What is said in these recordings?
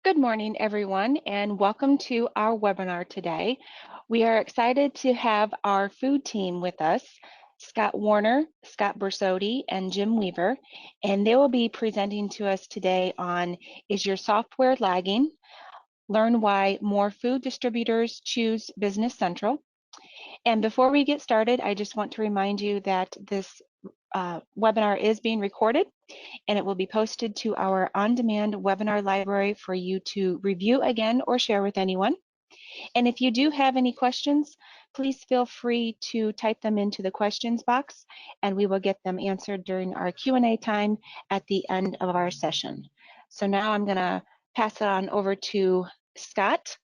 Good morning, everyone, and welcome to our webinar today. We are excited to have our food team with us, Scott Warner, Scott Bersotti, and Jim Weaver, and they will be presenting to us today on Is Your Software Lagging? Learn why more food distributors choose Business Central. And before we get started, I just want to remind you that this webinar is being recorded and it will be posted to our on-demand webinar library for you to review again or share with anyone. And if you do have any questions, please feel free to type them into the questions box and we will get them answered during our Q&A time at the end of our session. So now I'm gonna pass it on over to Scott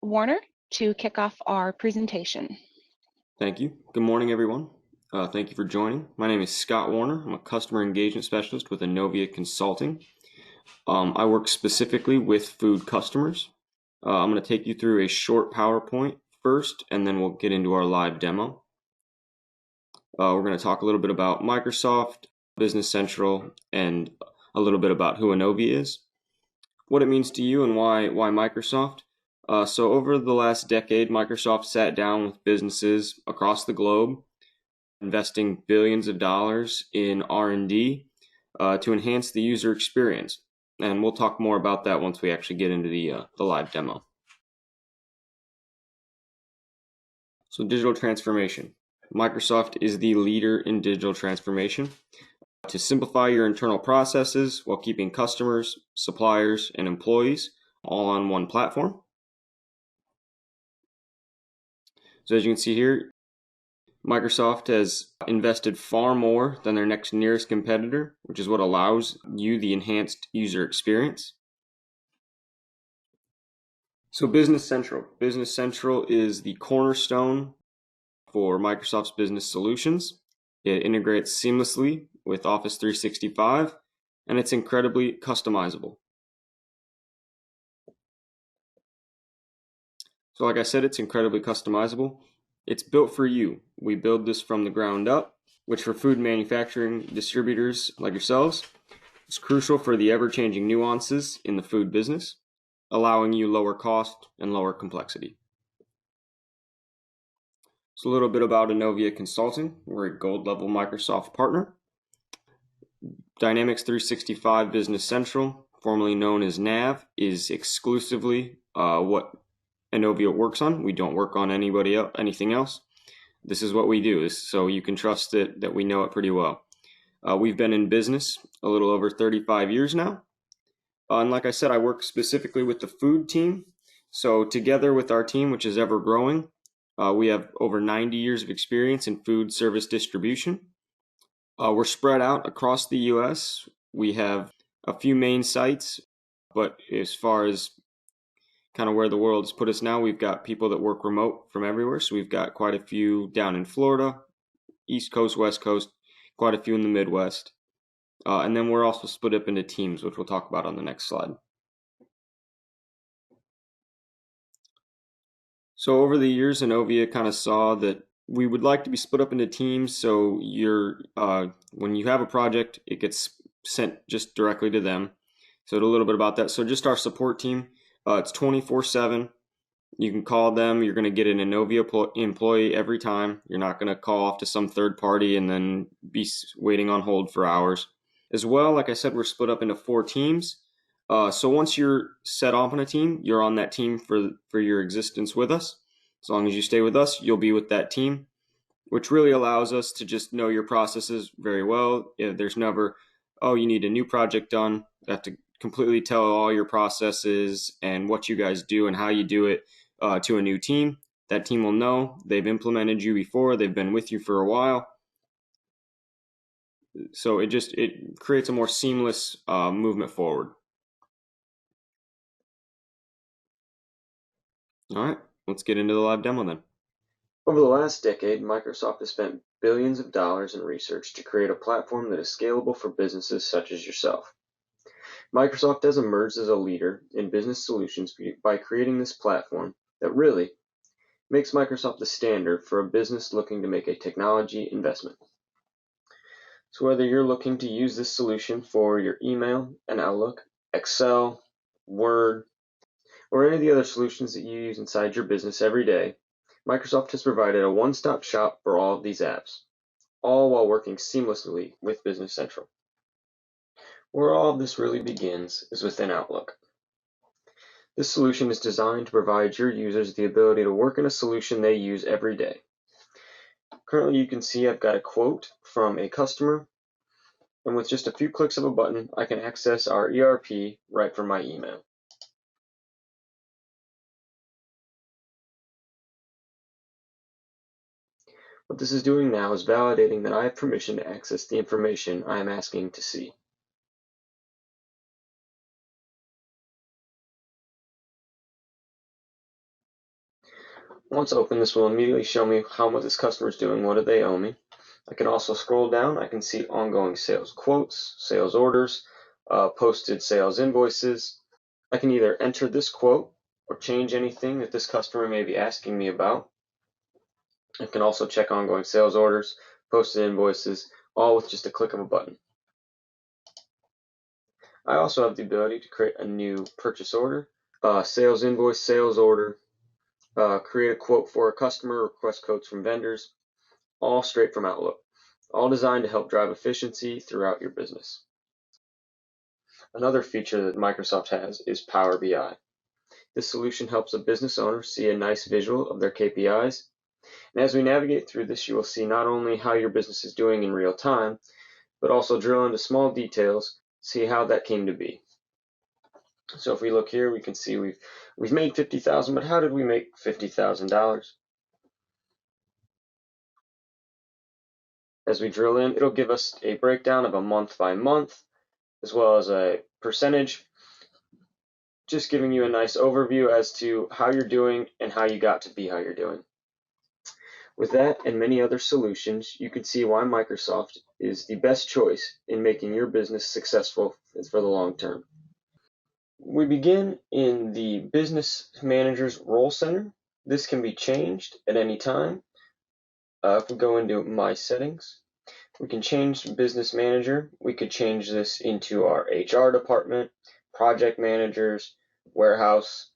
Warner to kick off our presentation. Thank you. Good morning, everyone. Thank you for joining. My name is Scott Warner. I'm a customer engagement specialist with Inovia Consulting. I work specifically with food customers. I'm going to take you through a short PowerPoint first, and then we'll get into our live demo. We're going to talk a little bit about Microsoft, Business Central, and a little bit about who Inovia is, what it means to you, and why Microsoft. So over the last decade, Microsoft sat down with businesses across the globe, investing billions of dollars in R&D to enhance the user experience. And we'll talk more about that once we actually get into the live demo. So digital transformation. Microsoft is the leader in digital transformation to simplify your internal processes while keeping customers, suppliers, and employees all on one platform. So as you can see here, Microsoft has invested far more than their next nearest competitor, which is what allows you the enhanced user experience. So Business Central. Business Central is the cornerstone for Microsoft's business solutions. It integrates seamlessly with Office 365, and it's incredibly customizable. So like I said, it's incredibly customizable. It's built for you. We build this from the ground up, which for food manufacturing distributors like yourselves, is crucial for the ever-changing nuances in the food business, allowing you lower cost and lower complexity. So a little bit about Inovia Consulting. We're a gold-level Microsoft partner. Dynamics 365 Business Central, formerly known as NAV, is exclusively what Inovia works on. We don't work on anything else. This is what we do, so you can trust that we know it pretty well. We've been in business a little over 35 years now. And like I said, I work specifically with the food team. So together with our team, which is ever growing, we have over 90 years of experience in food service distribution. We're spread out across the US. We have a few main sites, but as far as kind of where the world has put us now, we've got people that work remote from everywhere. So we've got quite a few down in Florida, East Coast, West Coast, quite a few in the Midwest. And then we're also split up into teams, which we'll talk about on the next slide. So over the years, Inovia kind of saw that we would like to be split up into teams. So when you have a project, it gets sent just directly to them. So a little bit about that. So just our support team, it's 24/7. You can call them. You're going to get an Inovia employee every time. You're not going to call off to some third party and then be waiting on hold for hours. As well, like I said, we're split up into 4 teams. So once you're set off on a team, you're on that team for your existence with us. As long as you stay with us, you'll be with that team, which really allows us to just know your processes very well. There's never, oh, you need a new project done. You have to completely tell all your processes and what you guys do and how you do it to a new team. That team will know. They've implemented you before. They've been with you for a while. So it creates a more seamless movement forward. All right, let's get into the live demo then. Over the last decade, Microsoft has spent billions of dollars in research to create a platform that is scalable for businesses such as yourself. Microsoft has emerged as a leader in business solutions by creating this platform that really makes Microsoft the standard for a business looking to make a technology investment. So whether you're looking to use this solution for your email and Outlook, Excel, Word, or any of the other solutions that you use inside your business every day, Microsoft has provided a one-stop shop for all of these apps, all while working seamlessly with Business Central. Where all of this really begins is within Outlook. This solution is designed to provide your users the ability to work in a solution they use every day. Currently, you can see I've got a quote from a customer, and with just a few clicks of a button, I can access our ERP right from my email. What this is doing now is validating that I have permission to access the information I am asking to see. Once open, this will immediately show me how much this customer is doing, what do they owe me. I can also scroll down. I can see ongoing sales quotes, sales orders, posted sales invoices. I can either enter this quote or change anything that this customer may be asking me about. I can also check ongoing sales orders, posted invoices, all with just a click of a button. I also have the ability to create a new purchase order, sales invoice, sales order, create a quote for a customer, request quotes from vendors, all straight from Outlook, all designed to help drive efficiency throughout your business. Another feature that Microsoft has is Power BI. This solution helps a business owner see a nice visual of their KPIs. And as we navigate through this, you will see not only how your business is doing in real time, but also drill into small details, see how that came to be. So if we look here, we can see we've made $50,000, but how did we make $50,000? As we drill in, it'll give us a breakdown of a month by month, as well as a percentage, just giving you a nice overview as to how you're doing and how you got to be how you're doing. With that and many other solutions, you can see why Microsoft is the best choice in making your business successful for the long term. We begin in the Business Manager's Role Center. This can be changed at any time. If we go into My Settings, we can change Business Manager. We could change this into our HR department, project managers, warehouse.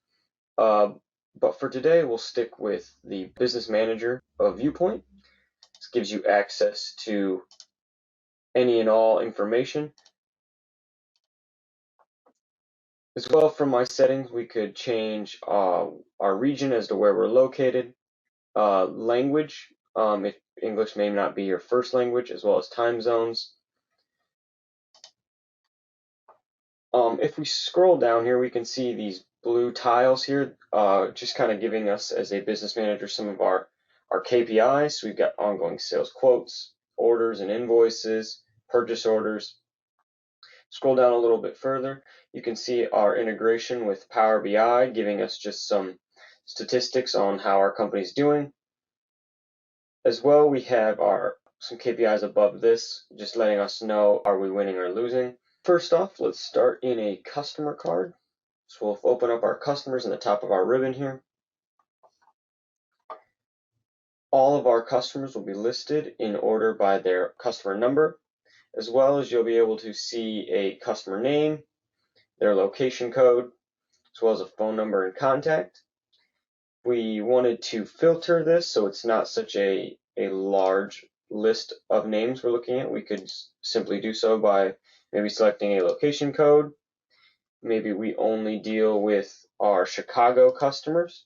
But for today, we'll stick with the Business Manager viewpoint. This gives you access to any and all information. As well, from my settings, we could change our region as to where we're located, language, if English may not be your first language, as well as time zones. If we scroll down here, we can see these blue tiles here, just kind of giving us as a business manager some of our KPIs. So we've got ongoing sales quotes, orders and invoices, purchase orders. Scroll down a little bit further, you can see our integration with Power BI, giving us just some statistics on how our company's doing. As well, we have some KPIs above this, just letting us know, are we winning or losing. First off, let's start in a customer card. So we'll open up our customers in the top of our ribbon here. All of our customers will be listed in order by their customer number, as well as you'll be able to see a customer name, their location code, as well as a phone number and contact. We wanted to filter this so it's not such a large list of names we're looking at. We could simply do so by maybe selecting a location code. Maybe we only deal with our Chicago customers.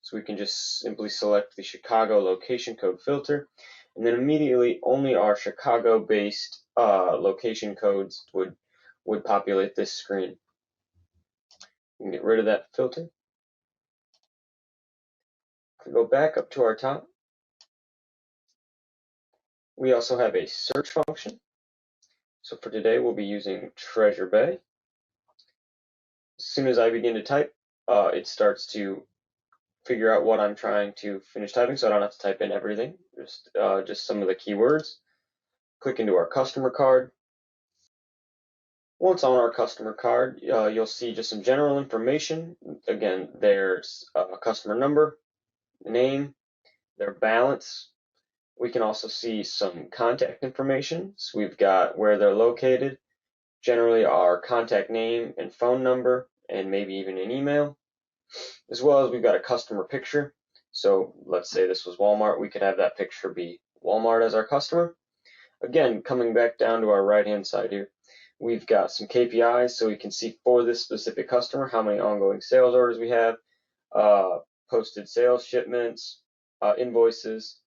So we can just simply select the Chicago location code filter, and then immediately only our Chicago-based location codes would populate this screen. We can get rid of that filter. If we go back up to our top, we also have a search function. So for today, we'll be using Treasure Bay. As soon as I begin to type, it starts to figure out what I'm trying to finish typing, so I don't have to type in everything, just some of the keywords. Click into our customer card. Once on our customer card, you'll see just some general information. Again, there's a customer number, name, their balance. We can also see some contact information. So we've got where they're located, generally our contact name and phone number, and maybe even an email. as well as we've got a customer picture. So let's say this was Walmart, we could have that picture be Walmart as our customer. Again, coming back down to our right-hand side here, we've got some KPIs, so we can see for this specific customer how many ongoing sales orders we have, posted sales, shipments, invoices,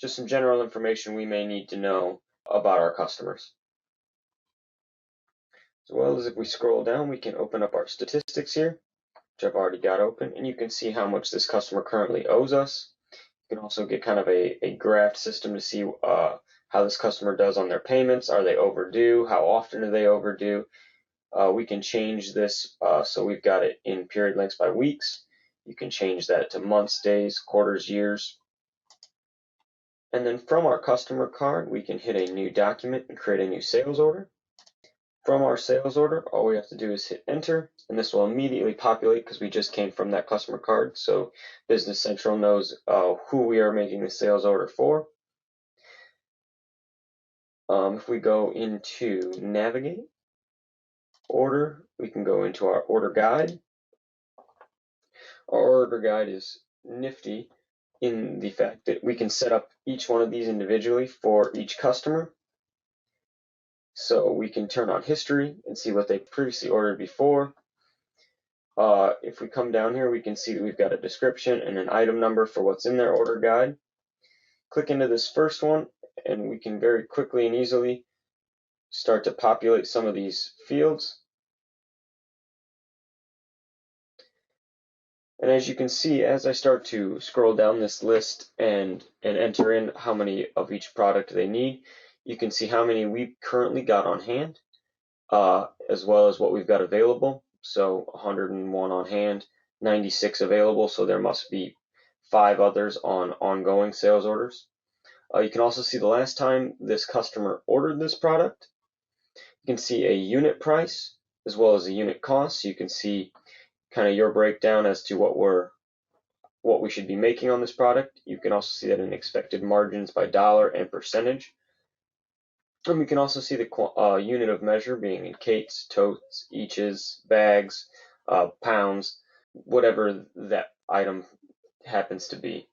just some general information we may need to know about our customers. As well as if we scroll down, we can open up our statistics here, which I've already got open, and you can see how much this customer currently owes us. You can also get kind of a graph system to see how this customer does on their payments. Are they overdue? How often are they overdue? We can change this, so we've got it in period lengths by weeks. You can change that to months, days, quarters, years. And then from our customer card, we can hit a new document and create a new sales order. From our sales order, all we have to do is hit enter, and this will immediately populate because we just came from that customer card. So Business Central knows who we are making the sales order for. If we go into navigate, order, we can go into our order guide. Our order guide is nifty in the fact that we can set up each one of these individually for each customer. So we can turn on history and see what they previously ordered before. If we come down here, we can see that we've got a description and an item number for what's in their order guide. Click into this first one, and we can very quickly and easily start to populate some of these fields. And as you can see, as I start to scroll down this list and enter in how many of each product they need, you can see how many we've currently got on hand, as well as what we've got available. So 101 on hand, 96 available, so there must be 5 others on ongoing sales orders. You can also see the last time this customer ordered this product. You can see a unit price as well as a unit cost. So you can see kind of your breakdown as to what we should be making on this product. You can also see that in expected margins by dollar and percentage. And we can also see the unit of measure being in cates, totes, eaches, bags, pounds, whatever that item happens to be.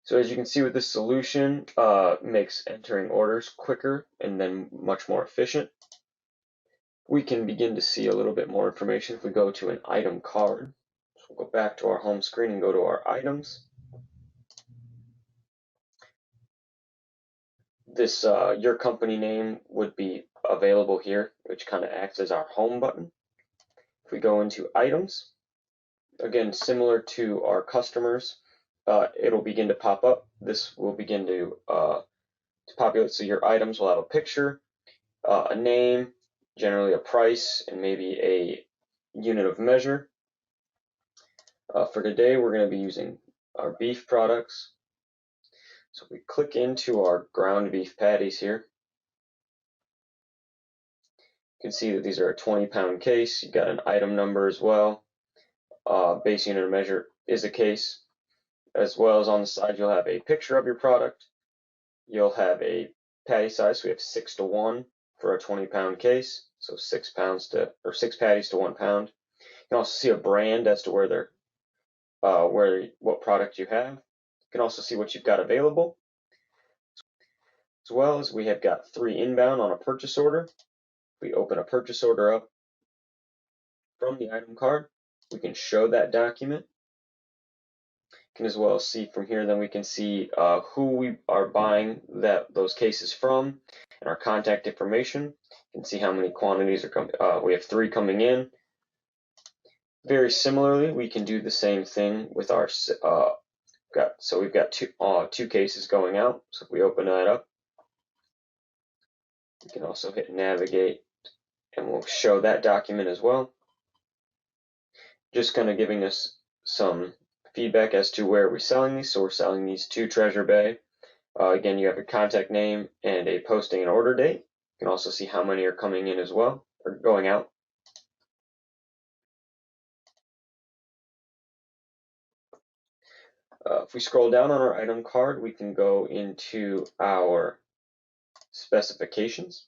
So as you can see with this solution, makes entering orders quicker and then much more efficient. We can begin to see a little bit more information if we go to an item card. So we'll go back to our home screen and go to our items. This your company name would be available here, which kind of acts as our home button. If we go into items, again, similar to our customers, it'll begin to pop up. This will begin to populate. So your items will have a picture, a name, generally a price, and maybe a unit of measure. For today, we're going to be using our beef products. So we click into our ground beef patties here. You can see that these are a 20-pound case. You've got an item number as well. Base unit of measure is a case. As well as on the side, you'll have a picture of your product. You'll have a patty size. So we have 6 to 1 for a 20-pound case. So 6 patties to 1 pound. You can also see a brand as to what product you have. You can also see what you've got available. As well as we have got 3 inbound on a purchase order. If we open a purchase order up from the item card, we can show that document. You can as well see from here, then we can see who we are buying those cases from and our contact information. You can see how many quantities are coming. We have 3 coming in. Very similarly, we can do the same thing with our we've got two cases going out. So if we open that up, we can also hit navigate and we'll show that document as well. Just kind of giving us some feedback as to where we're selling these. So we're selling these to Treasure Bay. Again, you have a contact name and a posting and order date. You can also see how many are coming in as well, or going out. If we scroll down on our item card, we can go into our specifications.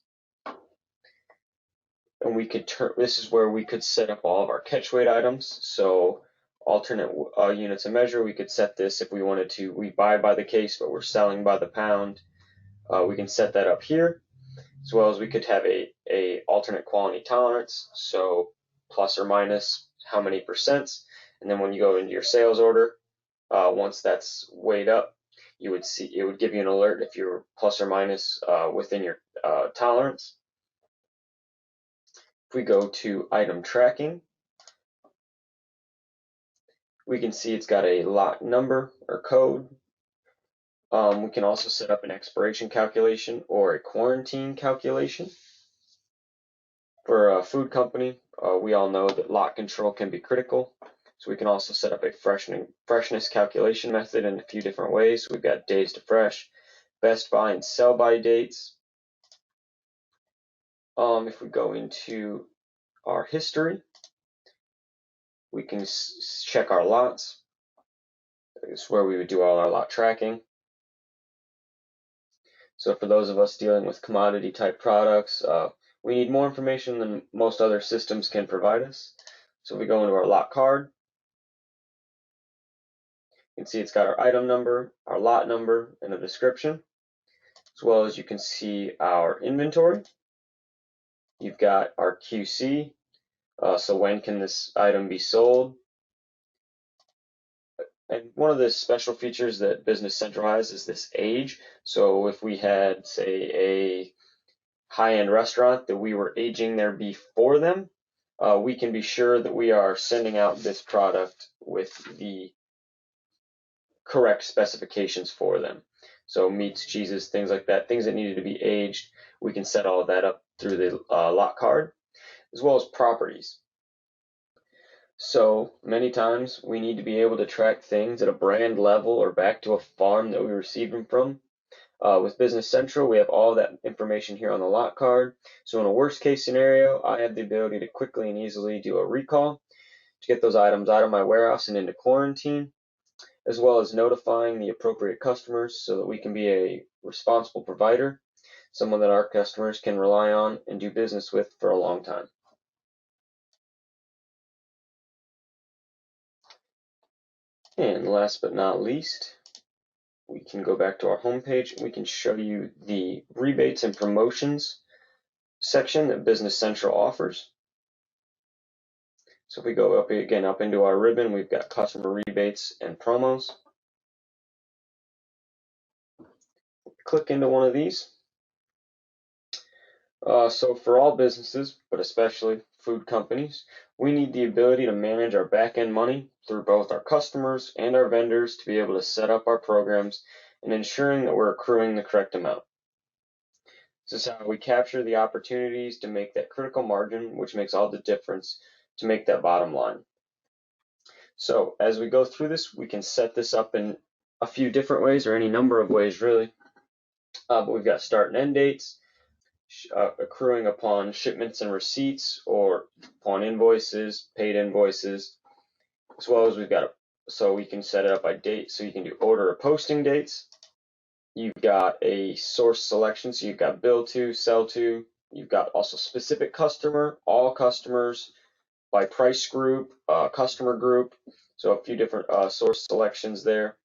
and we could this is where we could set up all of our catch weight items. So alternate units of measure, we could set this if we wanted to. We buy by the case, but we're selling by the pound. We can set that up here, as well as we could have a alternate quality tolerance, so plus or minus how many percents. And then when you go into your sales order, once that's weighed up, you would see it would give you an alert if you're plus or minus within your tolerance. If we go to item tracking, we can see it's got a lot number or code. We can also set up an expiration calculation or a quarantine calculation. For a food company, we all know that lot control can be critical. So we can also set up a freshness calculation method in a few different ways. We've got days to fresh, best buy and sell by dates. If we go into our history, we can check our lots. This is where we would do all our lot tracking. So for those of us dealing with commodity type products, we need more information than most other systems can provide us. So if we go into our lot card, you can see it's got our item number, our lot number, and a description, as well as you can see our inventory. You've got our QC, so when can this item be sold? And one of the special features that Business Central has is this age. So if we had, say, a high-end restaurant that we were aging their beef for them, we can be sure that we are sending out this product with the correct specifications for them. So meats, cheeses, things like that, things that needed to be aged, we can set all of that up through the lot card, as well as properties. So many times we need to be able to track things at a brand level or back to a farm that we received them from. With Business Central, we have all that information here on the lot card. So in a worst case scenario, I have the ability to quickly and easily do a recall to get those items out of my warehouse and into quarantine, as well as notifying the appropriate customers so that we can be a responsible provider, someone that our customers can rely on and do business with for a long time. And last but not least, we can go back to our homepage and we can show you the rebates and promotions section that Business Central offers. So if we go up again up into our ribbon, we've got customer rebates and promos. Click into one of these. So for all businesses, but especially food companies, we need the ability to manage our back-end money through both our customers and our vendors to be able to set up our programs and ensuring that we're accruing the correct amount. This is how we capture the opportunities to make that critical margin, which makes all the difference to make that bottom line. So as we go through this, we can set this up in a few different ways, or any number of ways really. But we've got start and end dates, accruing upon shipments and receipts, or upon invoices, paid invoices, as well as we've got so we can set it up by date, so you can do order or posting dates. You've got a source selection, so you've got bill to, sell to. You've got also specific customer, all customers, by price group, customer group, so a few different source selections there.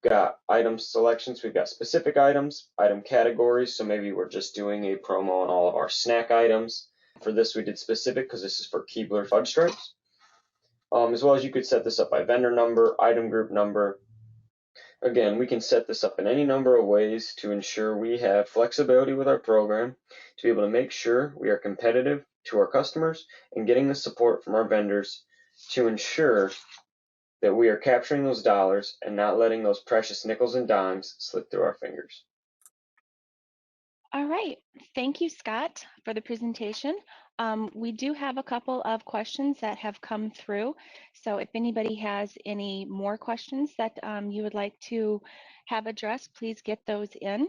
Got item selections, we've got specific items, item categories, so maybe we're just doing a promo on all of our snack items. For this we did specific because this is for Keebler fudge stripes. As well as you could set this up by vendor number, item group number. Again, we can set this up in any number of ways to ensure we have flexibility with our program to be able to make sure we are competitive to our customers and getting the support from our vendors to ensure that we are capturing those dollars and not letting those precious nickels and dimes slip through our fingers. All right, thank you, Scott, for the presentation. We do have a couple of questions that have come through. So if anybody has any more questions that you would like to have addressed, please get those in.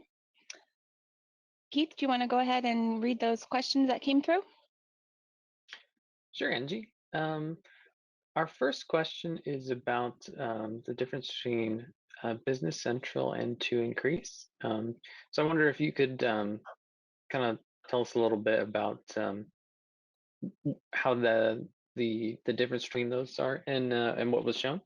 Keith, do you want to go ahead and read those questions that came through? Sure, Angie. Our first question is about the difference between Business Central and To Increase. So I wonder if you could kind of tell us a little bit about how the difference between those are and what was shown?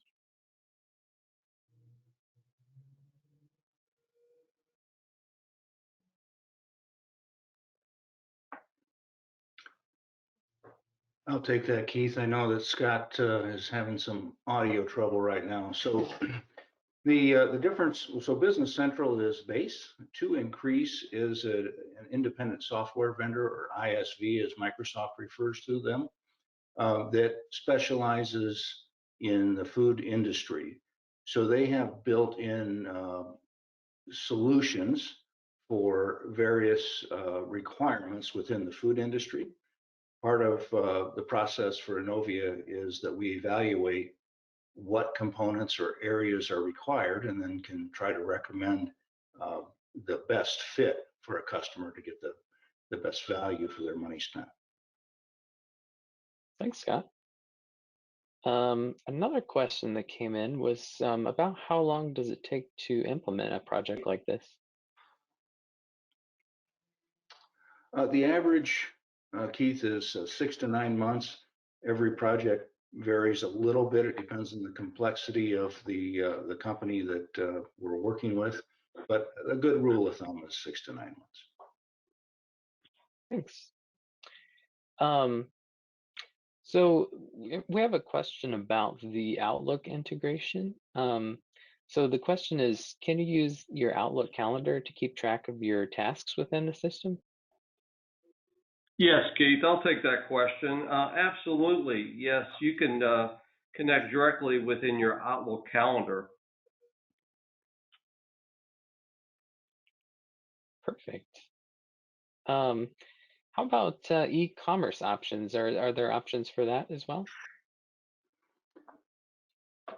I'll take that, Keith. I know that Scott is having some audio trouble right now. So the difference, so Business Central is base. To increase is an independent software vendor, or ISV as Microsoft refers to them, that specializes in the food industry. So they have built in solutions for various requirements within the food industry. Part of the process for Innovia is that we evaluate what components or areas are required and then can try to recommend uh, the best fit for a customer to get the best value for their money spent. Thanks, Scott. Another question that came in was about how long does it take to implement a project like this? The average, Keith, is 6 to 9 months. Every project varies a little bit. It depends on the complexity of the company that we're working with, but a good rule of thumb is 6 to 9 months. Thanks. So we have a question about the Outlook integration. So the question is, can you use your Outlook calendar to keep track of your tasks within the system? Yes, Keith, I'll take that question. Absolutely. Yes, you can connect directly within your Outlook calendar. Perfect. How about e-commerce options? Are there options for that as well?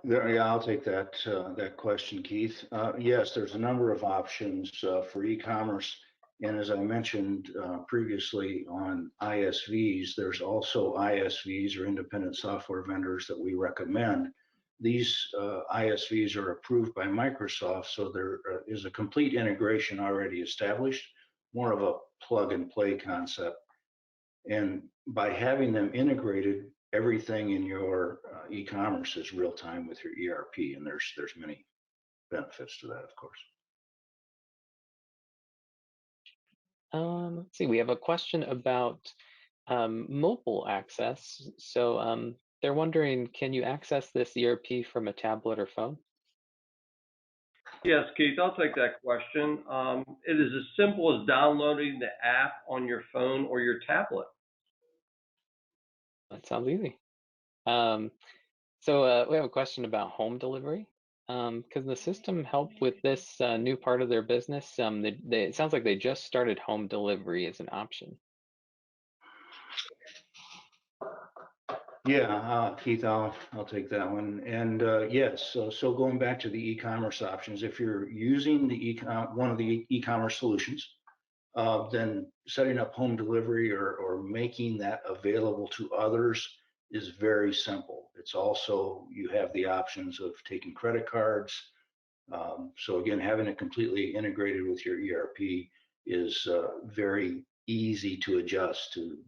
Yeah, I'll take that that question, Keith. Yes, there's a number of options for e-commerce, and as I mentioned previously on ISVs, there's also ISVs or independent software vendors that we recommend. These ISVs are approved by Microsoft, so there is a complete integration already established, more of a plug and play concept. And by having them integrated, everything in your e-commerce is real time with your ERP, and there's many benefits to that, of course. Let's see, we have a question about mobile access. So they're wondering, can you access this ERP from a tablet or phone? Yes, Keith, I'll take that question. It is as simple as downloading the app on your phone or your tablet. That sounds easy. So we have a question about home delivery. Because the system help with this new part of their business, it sounds like they just started home delivery as an option. Yeah, Keith, I'll take that one. And yes, so going back to the e-commerce options, if you're using the one of the e-commerce solutions, then setting up home delivery or making that available to others is very simple. It's also, you have the options of taking credit cards. So again, having it completely integrated with your ERP is very easy to adjust to,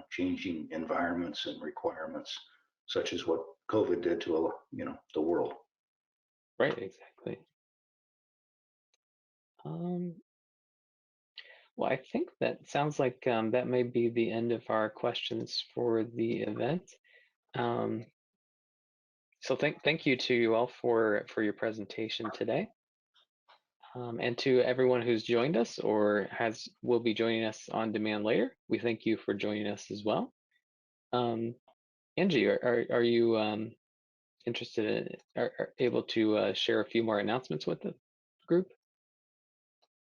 changing environments and requirements, such as what COVID did to, the world. Right, exactly. Well, I think that sounds like that may be the end of our questions for the event. So thank you to you all for your presentation today. And to everyone who's joined us or will be joining us on demand later, we thank you for joining us as well. Angie, are you interested in, are able to share a few more announcements with the group?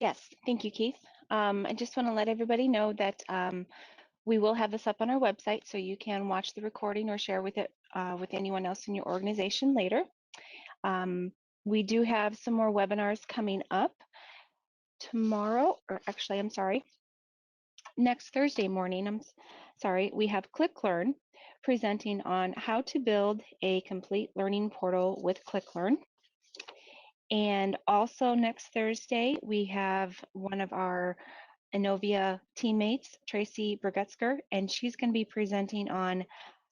Yes, thank you, Keith. I just want to let everybody know that we will have this up on our website, so you can watch the recording or share with it with anyone else in your organization later. We do have some more webinars coming up tomorrow, or actually, I'm sorry, next Thursday morning. I'm sorry, we have ClickLearn presenting on how to build a complete learning portal with ClickLearn. And also next Thursday, we have one of our Innovia teammates, Tracy Bergetsker, and she's going to be presenting on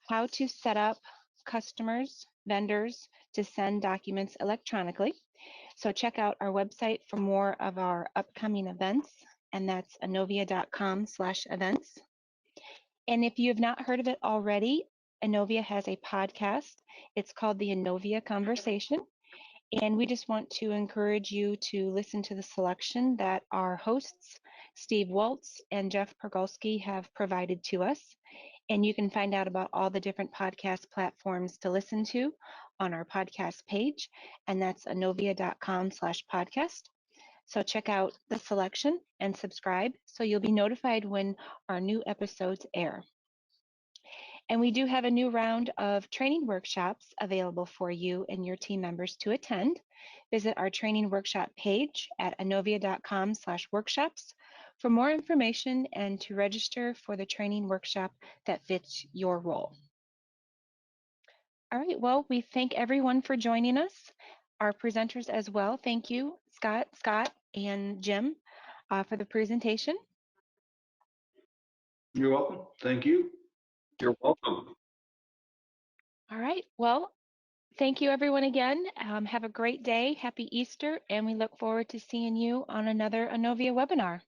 how to set up customers, vendors to send documents electronically. So check out our website for more of our upcoming events, and that's innovia.com/events. And if you have not heard of it already, Innovia has a podcast. It's called the Innovia Conversation. And we just want to encourage you to listen to the selection that our hosts, Steve Waltz and Jeff Pergolski, have provided to us. And you can find out about all the different podcast platforms to listen to on our podcast page. And that's innovia.com/podcast. So check out the selection and subscribe so you'll be notified when our new episodes air. And we do have a new round of training workshops available for you and your team members to attend. Visit our training workshop page at innovia.com/workshops for more information and to register for the training workshop that fits your role. All right, well, we thank everyone for joining us. Our presenters as well. Thank you, Scott, and Jim for the presentation. You're welcome. Thank you. You're welcome. All right, well, thank you everyone again. Have a great day. Happy Easter, and we look forward to seeing you on another Innovia webinar.